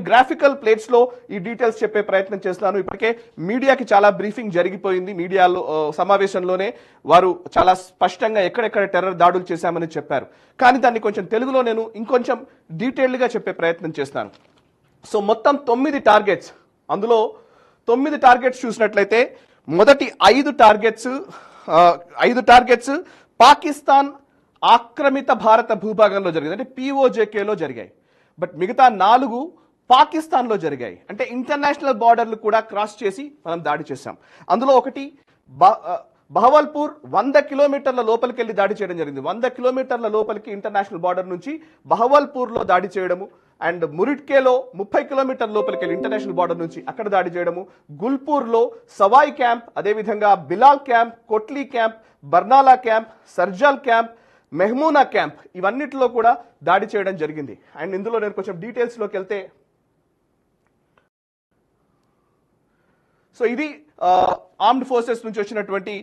Graphical plates లో ఈ details చెప్పే ప్రయత్నం చేస్తున్నాను. ఇప్పటికే మీడియాకి చాలా బ్రీఫింగ్ జరిగిపోయింది. మీడియాలో సమావేశంలోనే వారు చాలా స్పష్టంగా ఎక్కడెక్కడ టెర్రర్ దాడులు చేశామని చెప్పారు. కానీ దాన్ని కొంచెం తెలుగులో నేను ఇంకొంచెం డీటెయిల్డ్గా చెప్పే ప్రయత్నం చేస్తాను. సో మొత్తం 9 టార్గెట్స్, అందులో 9 టార్గెట్స్ చూసినట్లయితే మొదటి 5 టార్గెట్స్ పాకిస్తాన్ ఆక్రమిత భారత భూభాగంలో జరిగింది, అంటే పిఓజేకేలో జరిగాయి. బట్ మిగతా 4 పాకిస్తాన్లో జరిగాయి, అంటే ఇంటర్నేషనల్ బార్డర్లు కూడా క్రాస్ చేసి మనం దాడి చేశాం. అందులో ఒకటి బహవల్పూర్ 100 కిలోమీటర్ల లోపలికి వెళ్ళి దాడి చేయడం జరిగింది. 100 కిలోమీటర్ల లోపలికి ఇంటర్నేషనల్ బార్డర్ నుంచి బహవల్పూర్లో దాడి చేయడము. అండ్ మురిట్కేలో 30 కిలోమీటర్ల లోపలికి వెళ్ళి ఇంటర్నేషనల్ బార్డర్ నుంచి అక్కడ దాడి చేయడము. గుల్పూర్లో సవాయ్ క్యాంప్, అదేవిధంగా Bilal camp, Kotli camp, Barnala camp, Sarjal camp, Mehmoona camp, ఇవన్నిటిలో కూడా దాడి చేయడం జరిగింది. అండ్ ఇందులో నేను కొంచెం డీటెయిల్స్లోకి వెళ్తే, సో ఇది ఆర్మ్డ్ ఫోర్సెస్ నుంచి వచ్చినటువంటి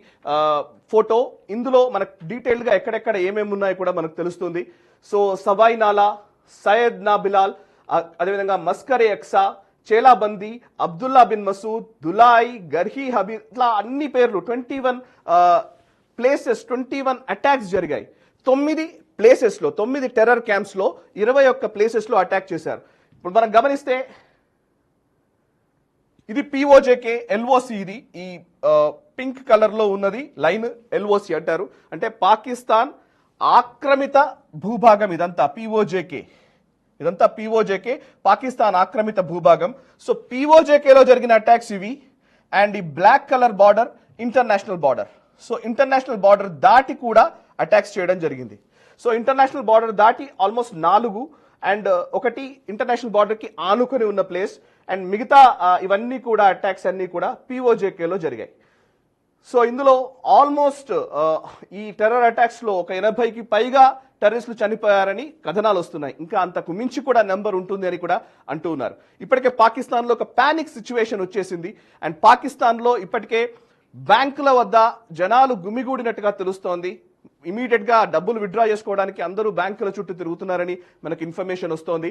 ఫోటో. ఇందులో మనకు డీటెయిల్డ్గా ఎక్కడెక్కడ ఏమేమి ఉన్నాయో కూడా మనకు తెలుస్తుంది. సో సవాయ్ నాలా, సయ్యద్ నా బిలాల్, అదేవిధంగా మస్కరే ఎక్సా, చేలాబందీ, అబ్దుల్లా బిన్ మసూద్, దులాయ్, గర్హీ హబీబ్, ఇట్లా అన్ని పేర్లు 21 ప్లేసెస్, 21 అటాక్స్ జరిగాయి. 9 ప్లేసెస్లో, 9 టెర్రర్ క్యాంప్స్లో 21 ప్లేసెస్లో అటాక్ చేశారు. ఇప్పుడు మనం గమనిస్తే ఇది పిఓజేకే ఎల్ఓసి, ఇది ఈ పింక్ కలర్లో ఉన్నది లైన్ ఎల్ఓసి అంటారు, అంటే పాకిస్తాన్ ఆక్రమిత భూభాగం. ఇదంతా పిఓజేకే, పాకిస్తాన్ ఆక్రమిత భూభాగం. సో పిఓజేకేలో జరిగిన అటాక్స్ ఇవి. అండ్ ఈ black colour border international border. So international border దాటి కూడా అటాక్స్ చేయడం జరిగింది. సో ఇంటర్నేషనల్ బార్డర్ దాటి ఆల్మోస్ట్ 4, అండ్ ఒకటి ఇంటర్నేషనల్ బార్డర్కి ఆనుకొని ఉన్న ప్లేస్, అండ్ మిగతా ఇవన్నీ కూడా అటాక్స్ అన్నీ కూడా పిఓజేకేలో జరిగాయి. సో ఇందులో ఆల్మోస్ట్ ఈ టెర్రర్ అటాక్స్లో ఒక 80కి పైగా టెర్రరిస్టులు చనిపోయారని కథనాలు వస్తున్నాయి. ఇంకా అంతకు మించి కూడా నెంబర్ ఉంటుంది అని కూడా అంటూ ఉన్నారు. ఇప్పటికే పాకిస్తాన్లో ఒక పానిక్ సిచ్యువేషన్ వచ్చేసింది. అండ్ పాకిస్తాన్లో ఇప్పటికే బ్యాంకుల వద్ద జనాలు గుమిగూడినట్టుగా తెలుస్తోంది. ఇమీడియట్గా డబ్బులు విత్డ్రా చేసుకోవడానికి అందరూ బ్యాంకుల చుట్టూ తిరుగుతున్నారని మనకు ఇన్ఫర్మేషన్ వస్తోంది.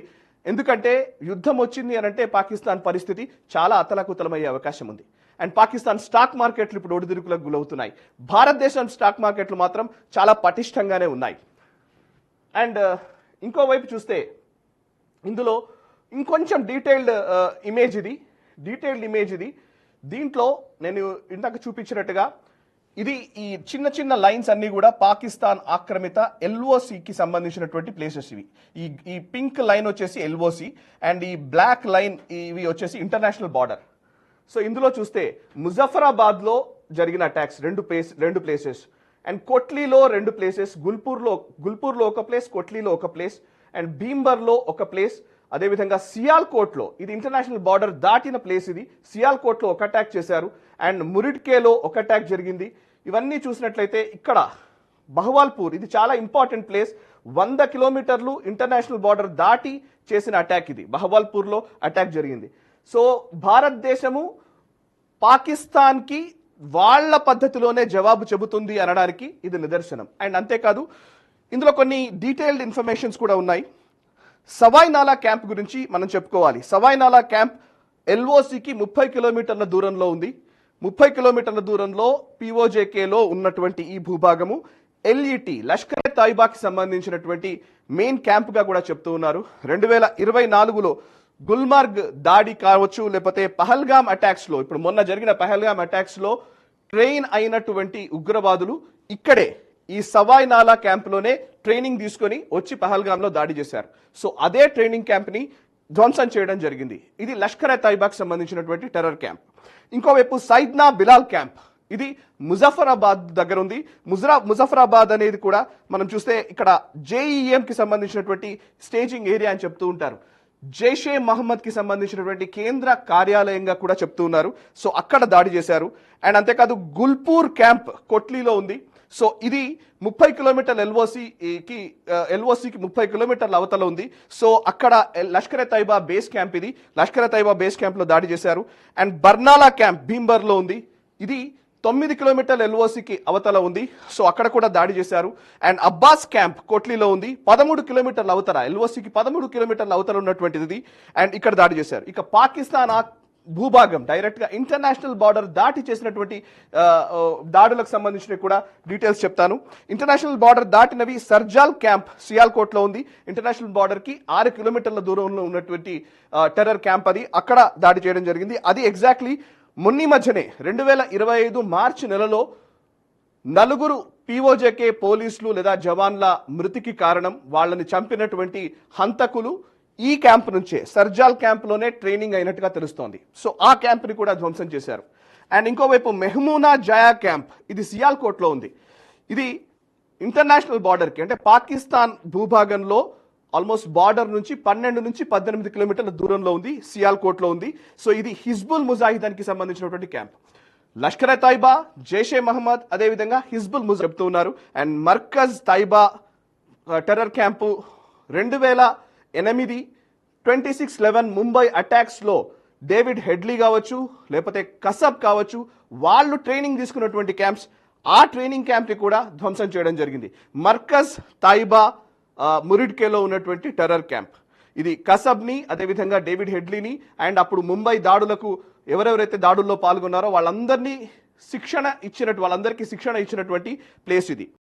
ఎందుకంటే యుద్ధం వచ్చింది అని అంటే పాకిస్తాన్ పరిస్థితి చాలా అతలాకుతలమయ్యే అవకాశం ఉంది. అండ్ పాకిస్తాన్ స్టాక్ మార్కెట్లు ఇప్పుడు ఒడిదుడుకులకు గురవుతున్నాయి. భారతదేశం స్టాక్ మార్కెట్లు మాత్రం చాలా పటిష్టంగానే ఉన్నాయి. అండ్ ఇంకోవైపు చూస్తే ఇందులో ఇంకొంచెం డీటెయిల్డ్ ఇమేజ్ ఇది. దీంట్లో నేను ఇందాక చూపించినట్టుగా ఇది ఈ చిన్న చిన్న లైన్స్ అన్ని కూడా పాకిస్తాన్ ఆక్రమిత ఎల్ఓసికి సంబంధించినటువంటి ప్లేసెస్ ఇవి. ఈ పింక్ లైన్ వచ్చేసి ఎల్ఓసి, అండ్ ఈ బ్లాక్ లైన్ ఇవి వచ్చేసి ఇంటర్నేషనల్ బార్డర్. సో ఇందులో చూస్తే ముజఫరాబాద్లో జరిగిన అటాక్స్ 2 ప్లేసెస్, అండ్ కొట్లీలో 2 ప్లేసెస్, గుల్పూర్లో ఒక ప్లేస్, కొట్లీలో ఒక ప్లేస్, అండ్ భీంబర్లో ఒక ప్లేస్, అదేవిధంగా సియాల్కోట్లో, ఇది ఇంటర్నేషనల్ బార్డర్ దాటిన ప్లేస్, ఇది సియాల్కోట్లో ఒక అటాక్ చేశారు. అండ్ మురిడ్కేలో ఒక అటాక్ జరిగింది. ఇవన్నీ చూసినట్లయితే ఇక్కడ బహవాల్పూర్, ఇది చాలా ఇంపార్టెంట్ ప్లేస్, 100 కిలోమీటర్లు ఇంటర్నేషనల్ బార్డర్ దాటి చేసిన అటాక్ ఇది. బహవాల్పూర్లో అటాక్ జరిగింది. సో భారతదేశము పాకిస్తాన్కి వాళ్ళ పద్ధతిలోనే జవాబు చెబుతుంది అనడానికి ఇది నిదర్శనం. అండ్ అంతేకాదు ఇందులో కొన్ని డీటెయిల్డ్ ఇన్ఫర్మేషన్స్ కూడా ఉన్నాయి. సవాయ్ నాలా క్యాంప్ గురించి మనం చెప్పుకోవాలి. సవాయ్ నాలా క్యాంప్ ఎల్ఓసికి 30 కిలోమీటర్ల దూరంలో ఉంది. 30 కిలోమీటర్ల దూరంలో పిఓజేకేలో ఉన్నటువంటి ఈ భూభాగము ఎల్ఈటి, లష్కర్ తైబాకి సంబంధించినటువంటి మెయిన్ క్యాంప్గా కూడా చెప్తూ ఉన్నారు. 2024లో గుల్మార్గ్ దాడి కావచ్చు, లేకపోతే పహల్గామ్ అటాక్స్లో, ఇప్పుడు మొన్న జరిగిన పహల్గామ్ అటాక్స్లో ట్రైన్ అయినటువంటి ఉగ్రవాదులు ఇక్కడే ఈ సవాయ్ నాలా క్యాంప్లోనే ట్రైనింగ్ తీసుకొని వచ్చి పహల్గామ్లో దాడి చేశారు. సో అదే ట్రైనింగ్ క్యాంప్ని ధ్వంసం చేయడం జరిగింది. ఇది లష్కర్ తైబాకి సంబంధించినటువంటి టెర్రర్ క్యాంప్. ఇంకోవైపు సైద్నా బిలాల్ క్యాంప్, ఇది ముజఫరాబాద్ దగ్గర ఉంది. ముజఫరాబాద్ అనేది కూడా మనం చూస్తే ఇక్కడ జేఈఎంకి సంబంధించినటువంటి స్టేజింగ్ ఏరియా అని చెప్తూ ఉంటారు. జైషే మహమ్మద్కి సంబంధించినటువంటి కేంద్ర కార్యాలయంగా కూడా చెప్తూ ఉన్నారు. సో అక్కడ దాడి చేశారు. అండ్ అంతేకాదు గుల్పూర్ క్యాంప్ కొట్లీలో ఉంది. సో ఇది 30 కిలోమీటర్ల ఎల్ఓసికి 30 కిలోమీటర్ల అవతల ఉంది. సో అక్కడ లష్కర్ తైబా బేస్ క్యాంప్, ఇది లష్కర్ తైబా బేస్ క్యాంప్లో దాడి చేశారు. అండ్ బర్నాలా క్యాంప్ భీంబర్లో ఉంది. ఇది 9 కిలోమీటర్ల ఎల్ఓసికి అవతల ఉంది. సో అక్కడ కూడా దాడి చేశారు. అండ్ అబ్బాస్ క్యాంప్ కోట్లీలో ఉంది, 13 కిలోమీటర్ల అవతల, ఎల్ఓసికి 13 కిలోమీటర్ల అవతల ఉన్నటువంటిది. అండ్ ఇక్కడ దాడి చేశారు. ఇక పాకిస్తాన్ భూభాగం డైరెక్ట్ గా ఇంటర్నేషనల్ బార్డర్ దాటి చేసినటువంటి దాడులకు సంబంధించిన కూడా డీటెయిల్స్ చెప్తాను. ఇంటర్నేషనల్ బార్డర్ దాటినవి సర్జాల్ క్యాంప్ సియాల్కోట్ లో ఉంది. ఇంటర్నేషనల్ బార్డర్ కి 6 కిలోమీటర్ల దూరంలో ఉన్నటువంటి టెర్రర్ క్యాంప్ అది. అక్కడ దాడి చేయడం జరిగింది. అది ఎగ్జాక్ట్లీ మొన్న మధ్యనే 2025 మార్చి నెలలో 4 పీఓజేకే పోలీసులు లేదా జవాన్ల మృతికి కారణం, వాళ్ళని చంపినటువంటి హంతకులు ఈ క్యాంప్ నుంచే, సర్జాల్ క్యాంప్లోనే ట్రైనింగ్ అయినట్టుగా తెలుస్తోంది. సో ఆ క్యాంప్ని కూడా ధ్వంసం చేశారు. అండ్ ఇంకోవైపు మెహమూనా జయా క్యాంప్, ఇది సియాల్కోట్లో ఉంది. ఇది ఇంటర్నేషనల్ బార్డర్కి, అంటే పాకిస్తాన్ భూభాగంలో ఆల్మోస్ట్ బార్డర్ నుంచి 12 నుంచి 18 కిలోమీటర్ల దూరంలో ఉంది, సియాల్కోట్లో ఉంది. సో ఇది హిజ్బుల్ ముజాహిదానికి సంబంధించినటువంటి క్యాంప్. లష్కర్ ఎ తైబా, జైషే మహమ్మద్, అదేవిధంగా హిజ్బుల్ ముజాహిద్ చెప్తూ ఉన్నారు. And Markaz Taiba terror camp 2008 26/11 Mumbai అటాక్స్లో డేవిడ్ హెడ్లీ కావచ్చు, లేకపోతే కసబ్ కావచ్చు, వాళ్ళు ట్రైనింగ్ తీసుకున్నటువంటి క్యాంప్స్. ఆ ట్రైనింగ్ క్యాంప్ని కూడా ధ్వంసం చేయడం జరిగింది. మర్కజ్ తైబా మురిడ్కేలో ఉన్నటువంటి టెర్రర్ క్యాంప్. ఇది కసబ్ని, అదేవిధంగా డేవిడ్ హెడ్లీని, అండ్ అప్పుడు ముంబై దాడులకు ఎవరెవరైతే దాడుల్లో పాల్గొన్నారో వాళ్ళందరికీ శిక్షణ ఇచ్చినటువంటి ప్లేస్ ఇది.